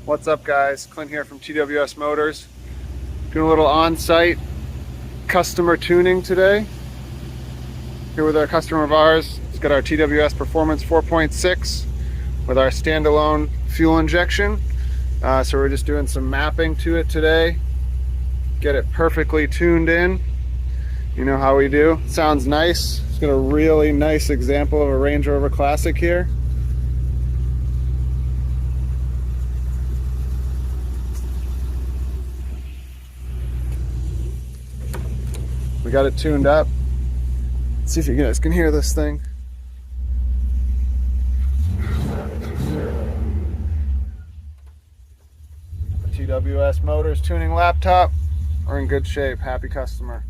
What's up, guys? Clint here from TWS Motors. Doing a little on-site customer tuning today. Here with our customer of ours. It's got our TWS Performance 4.6 with our standalone fuel injection. So we're just doing some mapping to it today. Get it perfectly tuned in. You know how we do. Sounds nice. It's got a really nice example of a Range Rover Classic here. We got it tuned up. Let's see if you guys can hear this thing. The TWS Motors tuning laptop. We're in good shape. Happy customer.